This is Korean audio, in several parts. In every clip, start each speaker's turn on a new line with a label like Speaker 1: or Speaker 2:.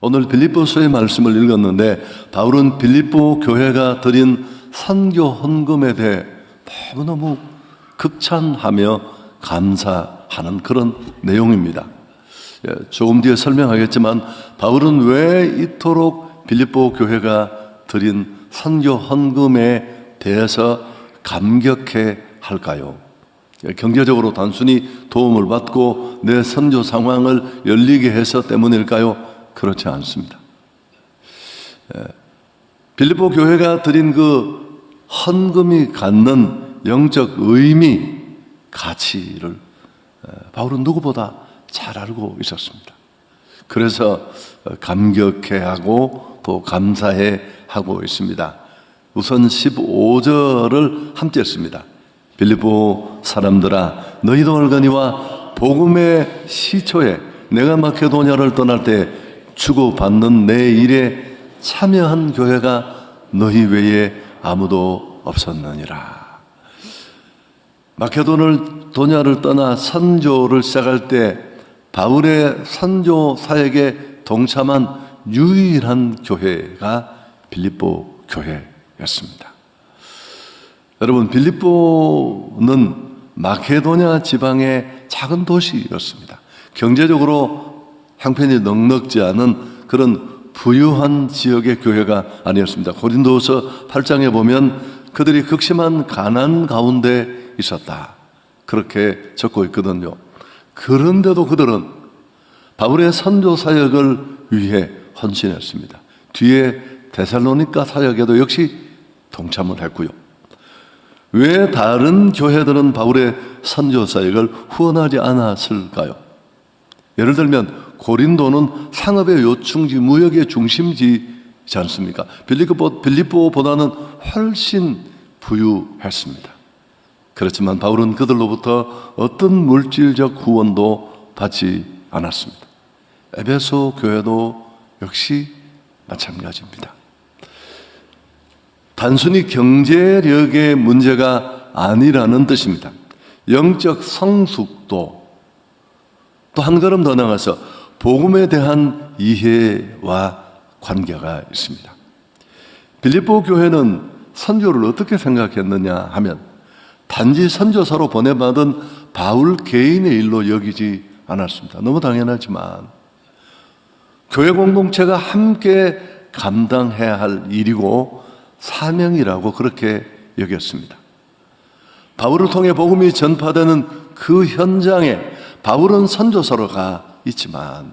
Speaker 1: 오늘 빌립보서의 말씀을 읽었는데 바울은 빌립보 교회가 드린 선교 헌금에 대해 너무너무 극찬하며 감사하는 그런 내용입니다. 조금 뒤에 설명하겠지만 바울은 왜 이토록 빌립보 교회가 드린 선교 헌금에 대해서 감격해 할까요? 경제적으로 단순히 도움을 받고 내 선교 상황을 열리게 해서 때문일까요? 그렇지 않습니다. 빌립보 교회가 드린 그 헌금이 갖는 영적 의미, 가치를 바울은 누구보다 잘 알고 있었습니다. 그래서 감격해하고 또 감사해하고 있습니다. 우선 15절을 함께 했습니다. 빌립보 사람들아, 너희도 알거니와 복음의 시초에 내가 마케도냐를 떠날 때 주고받는 내 일에 참여한 교회가 너희 외에 아무도 없었느니라. 마케도냐를 떠나 선교를 시작할 때 바울의 선교 사역에 동참한 유일한 교회가 빌립보 교회였습니다. 여러분, 빌립보는 마케도냐 지방의 작은 도시였습니다. 경제적으로 형편이 넉넉지 않은 그런 부유한 지역의 교회가 아니었습니다. 고린도서 8장에 보면 그들이 극심한 가난 가운데 있었다, 그렇게 적고 있거든요. 그런데도 그들은 바울의 선교 사역을 위해 헌신했습니다. 뒤에 데살로니가 사역에도 역시 동참을 했고요. 왜 다른 교회들은 바울의 선교 사역을 후원하지 않았을까요? 예를 들면 고린도는 상업의 요충지, 무역의 중심지지 않습니까? 빌립보보다는 훨씬 부유했습니다. 그렇지만 바울은 그들로부터 어떤 물질적 후원도 받지 않았습니다. 에베소 교회도 역시 마찬가지입니다. 단순히 경제력의 문제가 아니라는 뜻입니다. 영적 성숙도, 또 한 걸음 더 나가서 복음에 대한 이해와 관계가 있습니다. 빌립보 교회는 선교를 어떻게 생각했느냐 하면 단지 선교사로 보내받은 바울 개인의 일로 여기지 않았습니다. 너무 당연하지만 교회 공동체가 함께 감당해야 할 일이고 사명이라고 그렇게 여겼습니다. 바울을 통해 복음이 전파되는 그 현장에 바울은 선교사로 가 있지만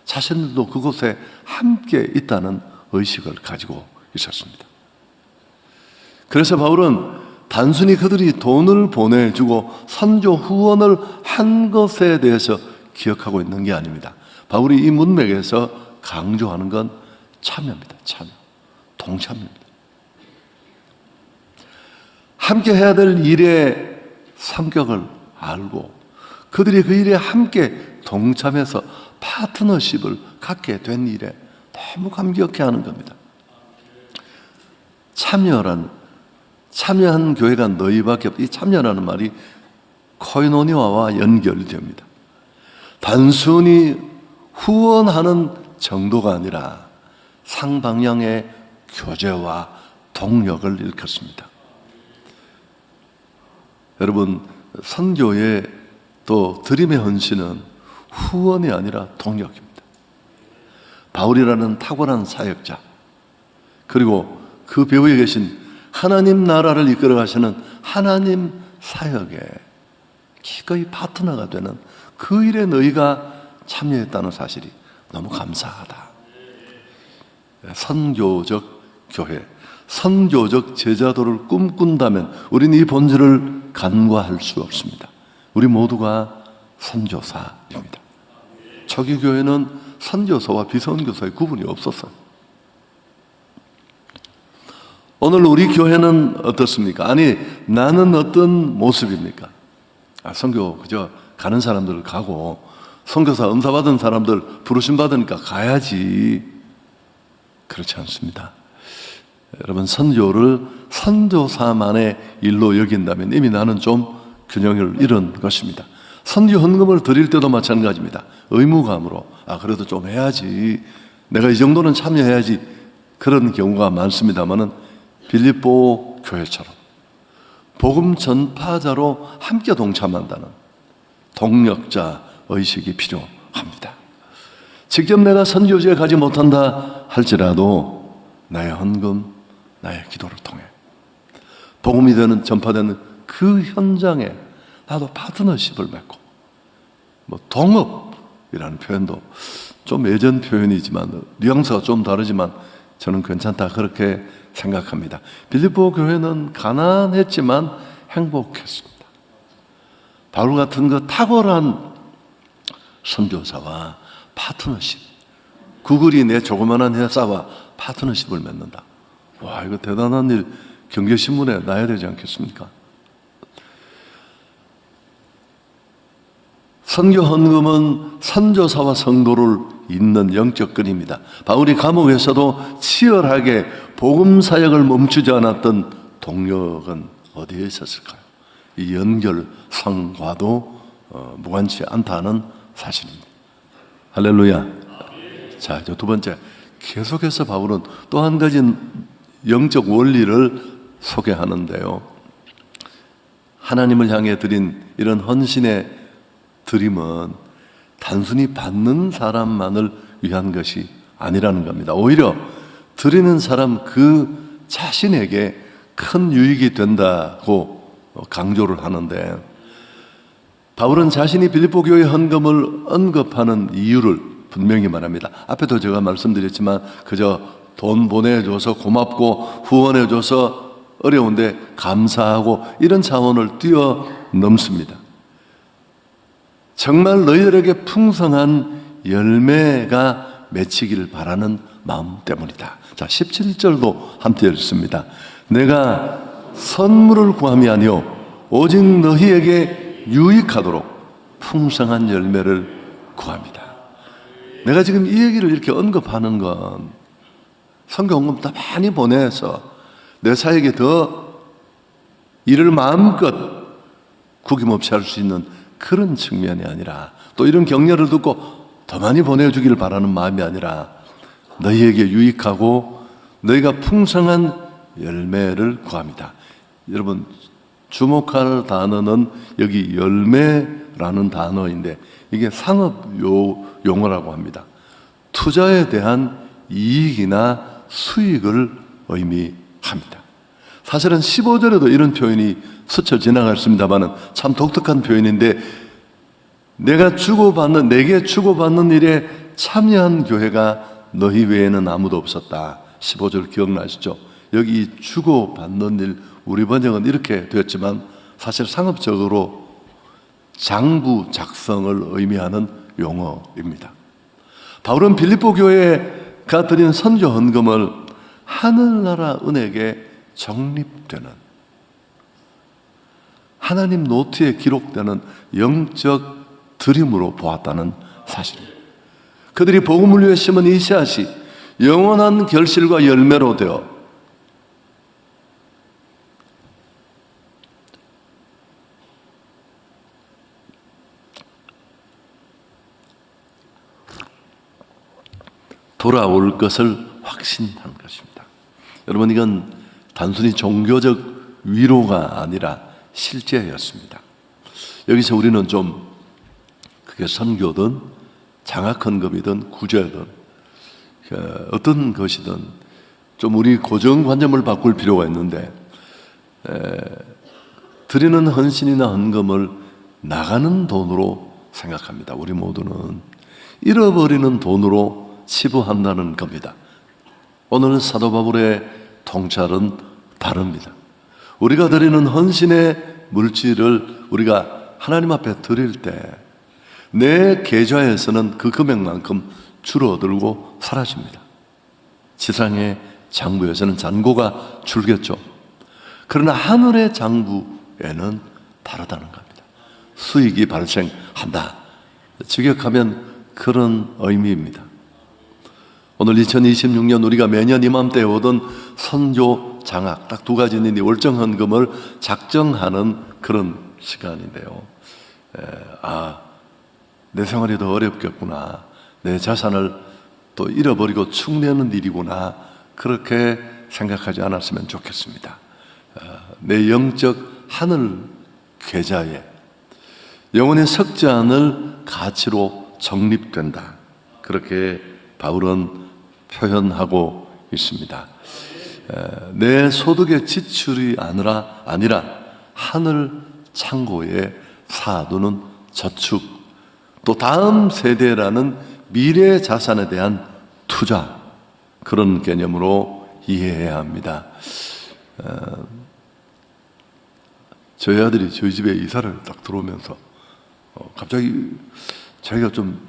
Speaker 1: 자신들도 그곳에 함께 있다는 의식을 가지고 있었습니다. 그래서 바울은 단순히 그들이 돈을 보내주고 선교 후원을 한 것에 대해서 기억하고 있는 게 아닙니다. 바울이 이 문맥에서 강조하는 건 참여입니다. 참여, 동참입니다. 함께 해야 될 일의 성격을 알고 그들이 그 일에 함께 동참해서 파트너십을 갖게 된 일에 너무 감격해하는 겁니다. 참여한 교회가 너희밖에 없다. 이 참여라는 말이 코이노니아와 연결이 됩니다. 단순히 후원하는 정도가 아니라 상방향의 교제와 동력을 일컫습니다. 여러분, 선교의 또 드림의 헌신은 후원이 아니라 동력입니다. 바울이라는 탁월한 사역자, 그리고 그 배후에 계신 하나님 나라를 이끌어 가시는 하나님 사역에 기꺼이 파트너가 되는 그 일에 너희가 참여했다는 사실이 너무 감사하다. 선교적 교회, 선교적 제자도를 꿈꾼다면 우리는 이 본질을 간과할 수 없습니다. 우리 모두가 선교사입니다. 초기 교회는 선교사와 비선교사의 구분이 없었어요. 오늘 우리 교회는 어떻습니까? 아니, 나는 어떤 모습입니까? 선교 그저 가는 사람들 가고 선교사 은사 받은 사람들 부르심 받으니까 가야지. 그렇지 않습니다. 여러분, 선교를 선교사만의 일로 여긴다면 이미 나는 좀 균형을 잃은 것입니다. 선교 헌금을 드릴 때도 마찬가지입니다. 의무감으로 그래도 좀 해야지 내가 이 정도는 참여해야지 그런 경우가 많습니다만은 빌립보 교회처럼 복음 전파자로 함께 동참한다는 동력자 의식이 필요합니다. 직접 내가 선교지에 가지 못한다 할지라도 나의 헌금, 나의 기도를 통해 복음이 되는 전파되는 그 현장에 나도 파트너십을 맺고 동업이라는 표현도 좀 예전 표현이지만 뉘앙스가 좀 다르지만 저는 괜찮다 그렇게 생각합니다. 빌립보 교회는 가난했지만 행복했습니다. 바울 같은 그 탁월한 선교사와 파트너십, 구글이 내 조그만한 회사와 파트너십을 맺는다. 와, 이거 대단한 일 경제신문에 나야 되지 않겠습니까? 선교 헌금은 선교사와 성도를 잇는 영적 끈입니다. 바울이 감옥에서도 치열하게 복음 사역을 멈추지 않았던 동력은 어디에 있었을까요? 이 연결성과도 무관치 않다는 사실입니다. 할렐루야. 자, 이제 두 번째, 계속해서 바울은 또 한 가지 영적 원리를 소개하는데요. 하나님을 향해 드린 이런 헌신의 드림은 단순히 받는 사람만을 위한 것이 아니라는 겁니다. 오히려 드리는 사람 그 자신에게 큰 유익이 된다고 강조를 하는데, 바울은 자신이 빌립보 교회 헌금을 언급하는 이유를 분명히 말합니다. 앞에도 제가 말씀드렸지만 그저 돈 보내줘서 고맙고 후원해줘서 어려운데 감사하고 이런 차원을 뛰어넘습니다. 정말 너희들에게 풍성한 열매가 맺히기를 바라는 마음 때문이다. 자, 17절도 함께 읽습니다. 내가 선물을 구함이 아니요 오직 너희에게 유익하도록 풍성한 열매를 구합니다. 내가 지금 이 얘기를 이렇게 언급하는 건 선교헌금 더 많이 보내서 내 사역에 더 일을 마음껏 구김없이 할 수 있는 그런 측면이 아니라, 또 이런 격려를 듣고 더 많이 보내주기를 바라는 마음이 아니라 너희에게 유익하고 너희가 풍성한 열매를 구합니다. 여러분, 주목할 단어는 여기 열매라는 단어인데 이게 상업 용어라고 합니다. 투자에 대한 이익이나 수익을 의미합니다. 사실은 15절에도 이런 표현이 스쳐 지나갔습니다만 참 독특한 표현인데, 내게 주고받는 일에 참여한 교회가 너희 외에는 아무도 없었다. 15절 기억나시죠? 여기 주고받는 일, 우리 번역은 이렇게 되었지만 사실 상업적으로 장부 작성을 의미하는 용어입니다. 바울은 빌립보 교회가 드린 선교 헌금을 하늘나라 은혜에 적립되는, 하나님 노트에 기록되는 영적 드림으로 보았다는 사실입니다. 그들이 복음을 위해 심은 이 씨앗이 영원한 결실과 열매로 되어 돌아올 것을 확신한 것입니다. 여러분, 이건 단순히 종교적 위로가 아니라 실제였습니다. 여기서 우리는 좀 그게 선교든 장학헌금이든 구제든 어떤 것이든 좀 우리 고정관념을 바꿀 필요가 있는데, 드리는 헌신이나 헌금을 나가는 돈으로 생각합니다. 우리 모두는 잃어버리는 돈으로 치부한다는 겁니다. 오늘 사도 바울의 통찰은 다릅니다. 우리가 드리는 헌신의 물질을 우리가 하나님 앞에 드릴 때 내 계좌에서는 그 금액만큼 줄어들고 사라집니다. 지상의 장부에서는 잔고가 줄겠죠. 그러나 하늘의 장부에는 다르다는 겁니다. 수익이 발생한다. 직역하면 그런 의미입니다. 오늘 2026년 우리가 매년 이맘때에 오던 선교 장학, 딱 두 가지는 이 월정헌금을 작정하는 그런 시간인데요. 내 생활이 더 어렵겠구나, 내 자산을 또 잃어버리고 축내는 일이구나, 그렇게 생각하지 않았으면 좋겠습니다. 내 영적 하늘 계좌에 영혼의 석지 않을 가치로 정립된다, 그렇게 바울은 표현하고 있습니다. 내 소득의 지출이 아니라 하늘 창고에 쌓아두는 저축, 또 다음 세대라는 미래 자산에 대한 투자, 그런 개념으로 이해해야 합니다. 저희 아들이 저희 집에 이사를 딱 들어오면서 갑자기 자기가 좀,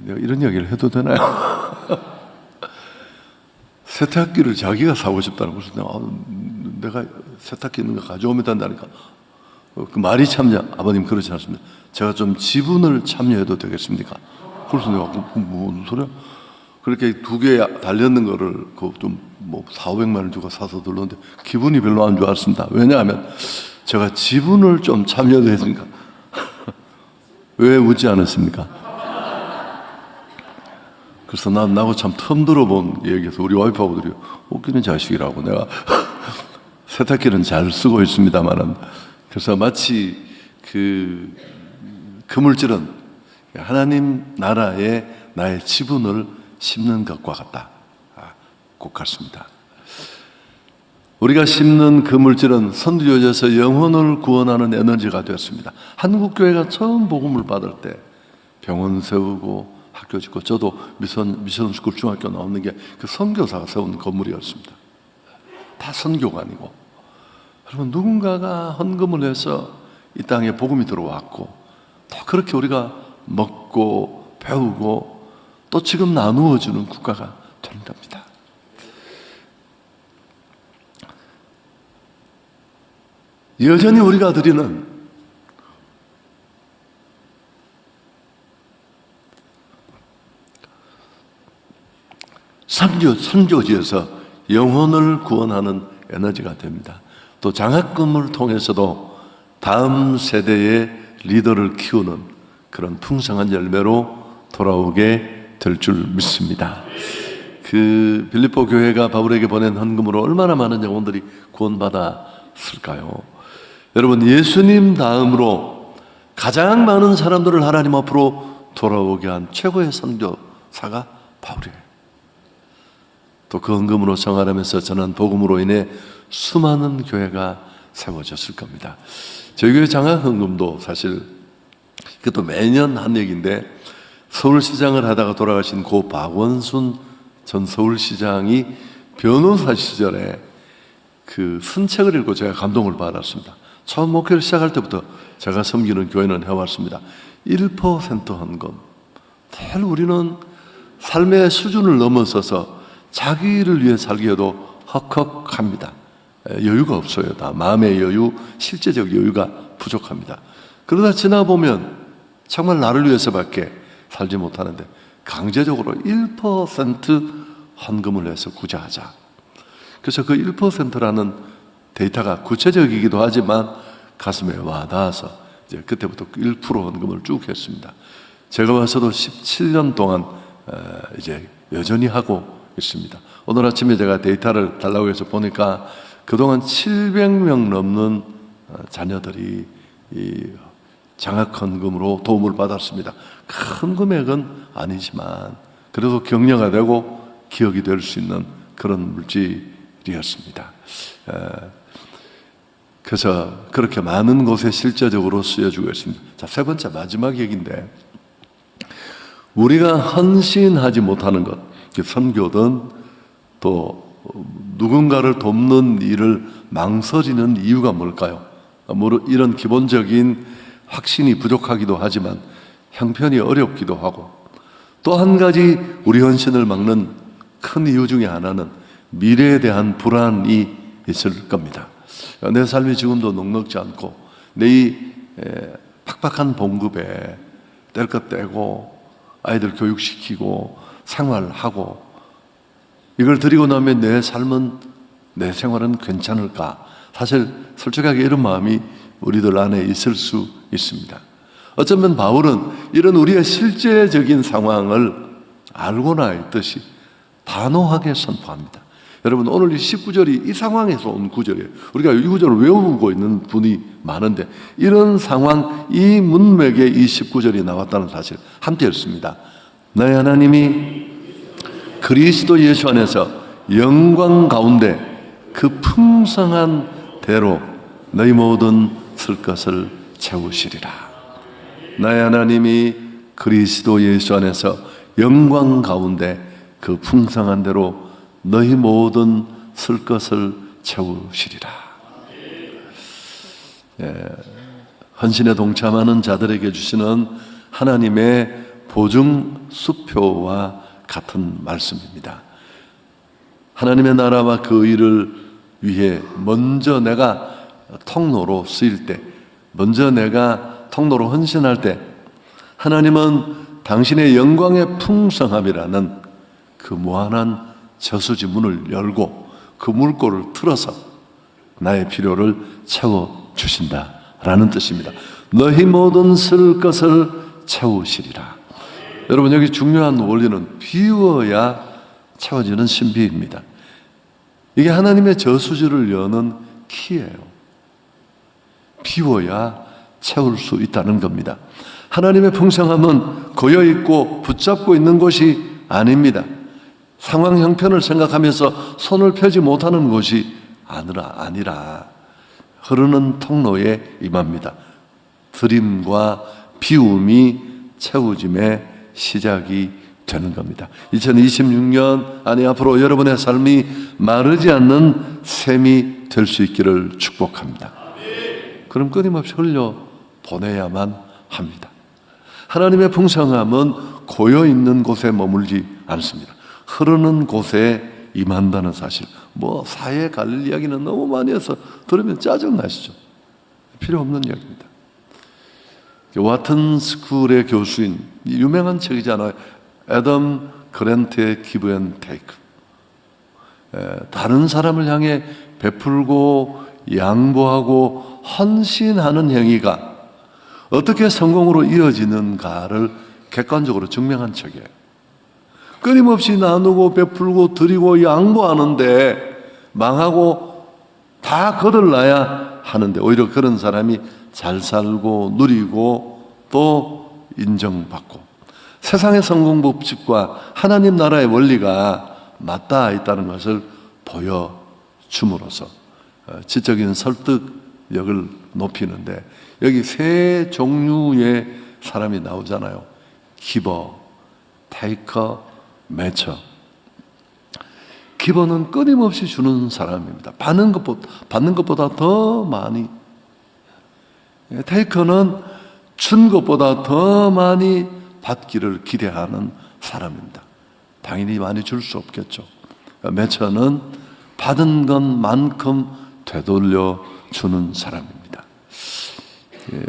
Speaker 1: 내가 이런 이야기를 해도 되나요? 세탁기를 자기가 사고 싶다는 것을, 내가 세탁기 있는 거 가져오면 된다니까. 그 말이 참, 아버님 그렇지 않습니다. 제가 좀 지분을 참여해도 되겠습니까? 그래서 내가 무슨 소리야? 그렇게 두 개 달렸는 거를 뭐 400만 원 주고 사서 들렀는데 기분이 별로 안 좋았습니다. 왜냐하면 제가 지분을 좀 참여도 했으니까. 왜 웃지 않았습니까? 그래서 나하고 참 텀 들어본 얘기에서 우리 와이프하고들이 웃기는 자식이라고, 내가 세탁기는 잘 쓰고 있습니다만은, 그래서 마치 그 물질은 하나님 나라에 나의 지분을 심는 것과 같다, 꼭 같습니다. 우리가 심는 그 물질은 선두여져서 영혼을 구원하는 에너지가 되었습니다. 한국교회가 처음 복음을 받을 때 병원 세우고 학교 짓고, 저도 미션스쿨 중학교 나오는 게 그 선교사가 세운 건물이었습니다. 다 선교관이고. 그러면 누군가가 헌금을 해서 이 땅에 복음이 들어왔고, 또 그렇게 우리가 먹고 배우고 또 지금 나누어주는 국가가 되는 겁니다. 여전히 우리가 드리는 선교지에서 영혼을 구원하는 에너지가 됩니다. 또 장학금을 통해서도 다음 세대의 리더를 키우는 그런 풍성한 열매로 돌아오게 될 줄 믿습니다. 그 빌립보 교회가 바울에게 보낸 헌금으로 얼마나 많은 영혼들이 구원받았을까요? 여러분, 예수님 다음으로 가장 많은 사람들을 하나님 앞으로 돌아오게 한 최고의 선교사가 바울이에요. 또 그 헌금으로 생활하면서 저는 복음으로 인해 수많은 교회가 세워졌을 겁니다. 저희 교회 장학 헌금도 사실 그것도 매년 한 얘기인데, 서울시장을 하다가 돌아가신 고 박원순 전 서울시장이 변호사 시절에 그 쓴책을 읽고 제가 감동을 받았습니다. 처음 목회를 시작할 때부터 제가 섬기는 교회는 해왔습니다. 1% 헌금. 늘 우리는 삶의 수준을 넘어서서 자기를 위해 살기에도 헉헉합니다. 여유가 없어요. 다 마음의 여유, 실제적 여유가 부족합니다. 그러다 지나보면 정말 나를 위해서밖에 살지 못하는데 강제적으로 1% 헌금을 해서 구제하자. 그래서 그 1%라는 데이터가 구체적이기도 하지만 가슴에 와닿아서 이제 그때부터 1% 헌금을 쭉 했습니다. 제가 와서도 17년 동안 이제 여전히 하고 있습니다. 오늘 아침에 제가 데이터를 달라고 해서 보니까 그동안 700명 넘는 자녀들이 이 장학헌금으로 도움을 받았습니다. 큰 금액은 아니지만 그래도 격려가 되고 기억이 될 수 있는 그런 물질이었습니다. 그래서 그렇게 많은 곳에 실제적으로 쓰여주고 있습니다. 자, 세 번째 마지막 얘기인데, 우리가 헌신하지 못하는 것, 선교든 또 누군가를 돕는 일을 망설이는 이유가 뭘까요? 이런 기본적인 확신이 부족하기도 하지만 형편이 어렵기도 하고, 또 한 가지 우리 헌신을 막는 큰 이유 중에 하나는 미래에 대한 불안이 있을 겁니다. 내 삶이 지금도 넉넉지 않고 내 팍팍한 봉급에 뗄 것 떼고 아이들 교육시키고 생활하고 이걸 드리고 나면 내 삶은, 내 생활은 괜찮을까? 사실 솔직하게 이런 마음이 우리들 안에 있을 수 있습니다. 어쩌면 바울은 이런 우리의 실제적인 상황을 알고나 있듯이 단호하게 선포합니다. 여러분, 오늘 이 19절이 이 상황에서 온 구절이에요. 우리가 이 구절을 외우고 있는 분이 많은데, 이런 상황, 이 문맥에 이 19절이 나왔다는 사실 함께 읽습니다. 너희 하나님이 그리스도 예수 안에서 영광 가운데 그 풍성한 대로 너희 모든 쓸 것을 채우시리라. 너희 하나님이 그리스도 예수 안에서 영광 가운데 그 풍성한 대로 너희 모든 쓸 것을 채우시리라. 헌신에 동참하는 자들에게 주시는 하나님의 보증 수표와 같은 말씀입니다. 하나님의 나라와 그 의를 위해 먼저 내가 통로로 쓰일 때, 먼저 내가 통로로 헌신할 때, 하나님은 당신의 영광의 풍성함이라는 그 무한한 저수지 문을 열고 그 물꼬를 틀어서 나의 필요를 채워주신다라는 뜻입니다. 너희 모든 쓸 것을 채우시리라. 여러분, 여기 중요한 원리는 비워야 채워지는 신비입니다. 이게 하나님의 저수지를 여는 키예요. 비워야 채울 수 있다는 겁니다. 하나님의 풍성함은 고여있고 붙잡고 있는 것이 아닙니다. 상황 형편을 생각하면서 손을 펴지 못하는 것이 아니라 흐르는 통로에 임합니다. 드림과 비움이 채워짐의 시작이 되는 겁니다. 2026년 아니 앞으로 여러분의 삶이 마르지 않는 샘이 될 수 있기를 축복합니다. 그럼 끊임없이 흘려 보내야만 합니다. 하나님의 풍성함은 고여있는 곳에 머물지 않습니다. 흐르는 곳에 임한다는 사실. 사회 갈 이야기는 너무 많이 해서 들으면 짜증나시죠? 필요 없는 이야기입니다. 와튼 스쿨의 교수인, 유명한 책이잖아요. 애덤 그랜트의 기브 앤 테이크. 다른 사람을 향해 베풀고 양보하고 헌신하는 행위가 어떻게 성공으로 이어지는가를 객관적으로 증명한 책이에요. 끊임없이 나누고 베풀고 드리고 양보하는데 망하고 다 거들나야 하는데, 오히려 그런 사람이 잘 살고 누리고 또 인정받고 세상의 성공 법칙과 하나님 나라의 원리가 맞닿아 있다는 것을 보여줌으로써 지적인 설득력을 높이는데, 여기 세 종류의 사람이 나오잖아요. 기버, 테이커, 매처. 기버는 끊임없이 주는 사람입니다. 받는 것보다 더 많이. 테이커는 준 것보다 더 많이 받기를 기대하는 사람입니다. 당연히 많이 줄 수 없겠죠. 매처는 받은 것만큼 되돌려 주는 사람입니다.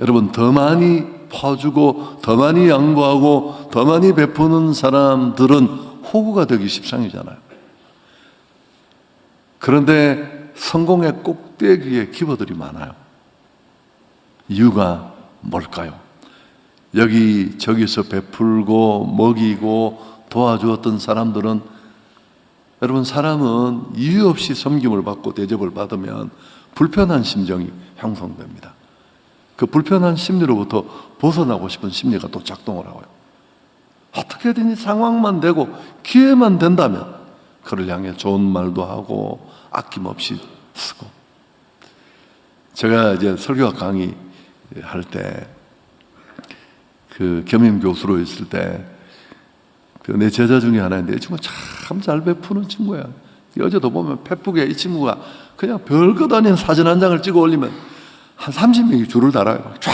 Speaker 1: 여러분, 더 많이 퍼주고 더 많이 양보하고 더 많이 베푸는 사람들은 호구가 되기 십상이잖아요. 그런데 성공의 꼭대기에 기버들이 많아요. 이유가 뭘까요? 여기저기서 베풀고 먹이고 도와주었던 사람들은, 여러분, 사람은 이유 없이 섬김을 받고 대접을 받으면 불편한 심정이 형성됩니다. 그 불편한 심리로부터 벗어나고 싶은 심리가 또 작동을 하고요. 어떻게든 상황만 되고 기회만 된다면 그를 향해 좋은 말도 하고 아낌없이 쓰고. 제가 이제 설교학 강의 할 때 그 겸임 교수로 있을 때 그 내 제자 중에 하나인데, 이 친구 참 잘 베푸는 친구야. 어제도 보면 페북에 이 친구가 그냥 별것 아닌 사진 한 장을 찍어 올리면 한 30명이 줄을 달아요. 쫙.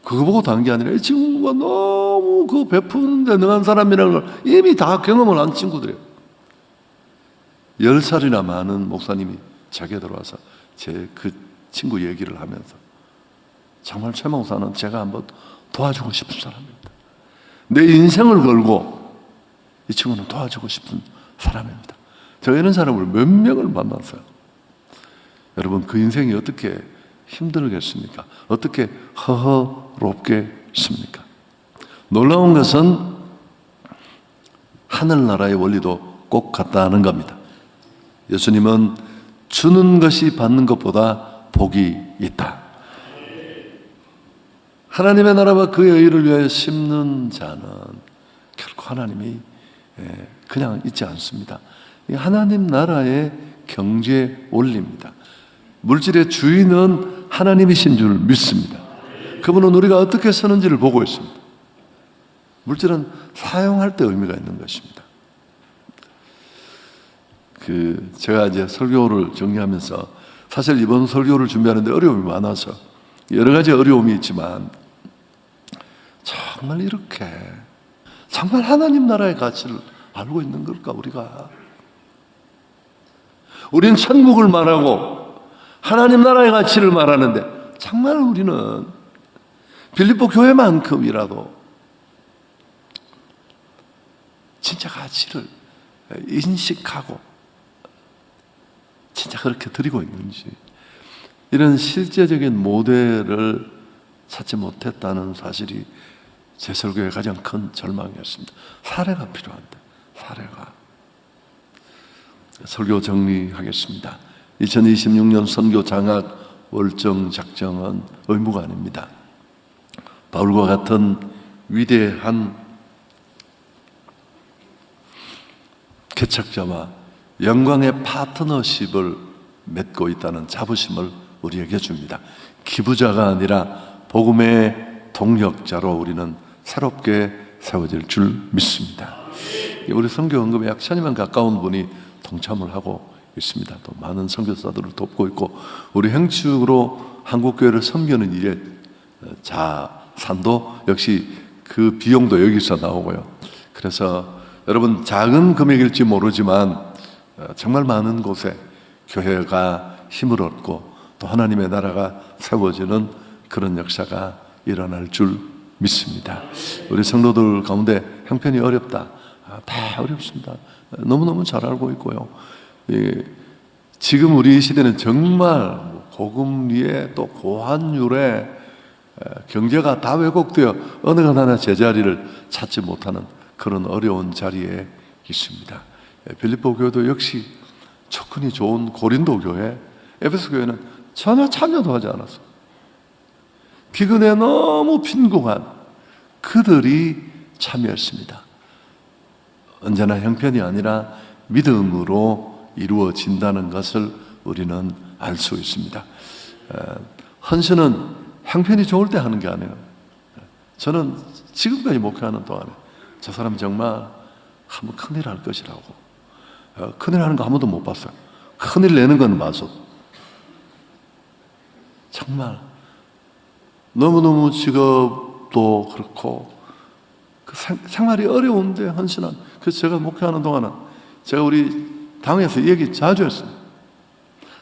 Speaker 1: 그거 보고 단 게 아니라 이 친구가 너무 그 베푸는 데 능한 사람이라는 걸 이미 다 경험을 한 친구들이에요. 10살이나 많은 목사님이 제게 들어와서 그 친구 얘기를 하면서, 정말 최 목사는 제가 한번 도와주고 싶은 사람입니다. 내 인생을 걸고 이 친구는 도와주고 싶은 사람입니다. 제가 이런 사람을 몇 명을 만났어요. 여러분, 그 인생이 어떻게 힘들겠습니까? 어떻게 허허롭겠습니까? 놀라운 것은 하늘나라의 원리도 꼭 같다는 겁니다. 예수님은 주는 것이 받는 것보다 복이 있다. 하나님의 나라와 그의 의를 위하여 심는 자는 결코 하나님이 그냥 있지 않습니다. 하나님 나라의 경제 원리입니다. 물질의 주인은 하나님이신 줄 믿습니다. 그분은 우리가 어떻게 쓰는지를 보고 있습니다. 물질은 사용할 때 의미가 있는 것입니다. 제가 이제 설교를 정리하면서 사실 이번 설교를 준비하는데 어려움이 많아서 여러 가지 어려움이 있지만 정말 이렇게 정말 하나님 나라의 가치를 알고 있는 걸까 우리가? 우리는 천국을 말하고 하나님 나라의 가치를 말하는데 정말 우리는 빌립보 교회만큼이라도 진짜 가치를 인식하고 진짜 그렇게 드리고 있는지, 이런 실제적인 모델을 찾지 못했다는 사실이 제 설교의 가장 큰 절망이었습니다. 사례가 필요한데, 사례가. 설교 정리하겠습니다. 2026년 선교 장학 월정 작정은 의무가 아닙니다. 바울과 같은 위대한 개척자와 영광의 파트너십을 맺고 있다는 자부심을 우리에게 줍니다. 기부자가 아니라 복음의 동력자로 우리는 새롭게 세워질 줄 믿습니다. 우리 선교 헌금에 약 1000여명 가까운 분이 동참을 하고 있습니다. 또 많은 선교사들을 돕고 있고, 우리 행축으로 한국교회를 섬기는 일에 자산도 역시 그 비용도 여기서 나오고요. 그래서 여러분, 작은 금액일지 모르지만 정말 많은 곳에 교회가 힘을 얻고 또 하나님의 나라가 세워지는 그런 역사가 일어날 줄 믿습니다. 우리 성도들 가운데 형편이 어렵다. 다 어렵습니다. 너무너무 잘 알고 있고요. 지금 우리 시대는 정말 고금리에 또 고환율에 경제가 다 왜곡되어 어느 하나 제자리를 찾지 못하는 그런 어려운 자리에 있습니다. 빌립보 교회도 역시 접근이 좋은 고린도 교회, 에베소 교회는 전혀 참여도 하지 않았어. 기근에 너무 빈궁한 그들이 참여했습니다. 언제나 형편이 아니라 믿음으로 이루어진다는 것을 우리는 알 수 있습니다. 헌신은 형편이 좋을 때 하는 게 아니에요. 저는 지금까지 목회하는 동안에 저 사람 정말 한번 큰일 할 것이라고, 큰일 하는 거 한 번도 못 봤어요. 큰일 내는 건 봐서 정말 너무너무 직업도 그렇고 그 생활이 어려운데 헌신한, 그래서 제가 목회하는 동안은 제가 우리 당에서 얘기 자주 했어요.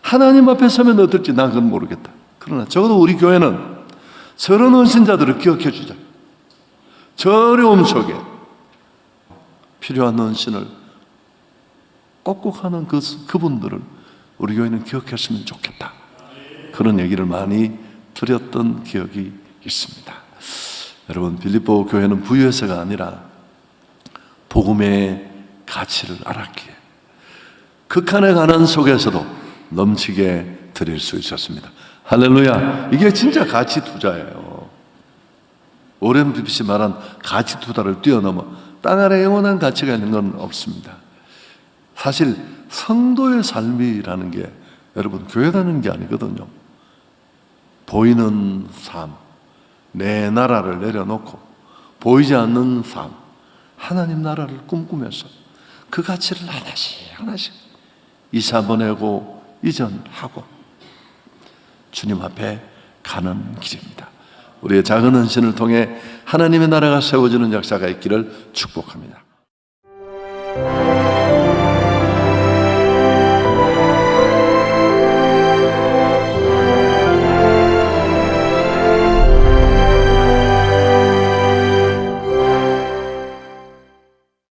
Speaker 1: 하나님 앞에 서면 어떨지 난 그건 모르겠다. 그러나 적어도 우리 교회는 저런 헌신자들을 기억해 주자. 저 어려움 속에 필요한 헌신을 꼭꼭 하는 그분들을 우리 교회는 기억했으면 좋겠다. 그런 얘기를 많이 드렸던 기억이 있습니다. 여러분, 빌립보 교회는 부유해서가 아니라 복음의 가치를 알았기에 극한의 가난 속에서도 넘치게 드릴 수 있었습니다. 할렐루야. 이게 진짜 가치 투자예요. 오렌 비핏이 말한 가치 투자를 뛰어넘어 땅 아래 영원한 가치가 있는 건 없습니다. 사실 성도의 삶이라는 게 여러분 교회 다니는 게 아니거든요. 보이는 삶, 내 나라를 내려놓고 보이지 않는 삶, 하나님 나라를 꿈꾸면서 그 가치를 하나씩 이사보내고 이전하고 주님 앞에 가는 길입니다. 우리의 작은 헌신을 통해 하나님의 나라가 세워지는 역사가 있기를 축복합니다.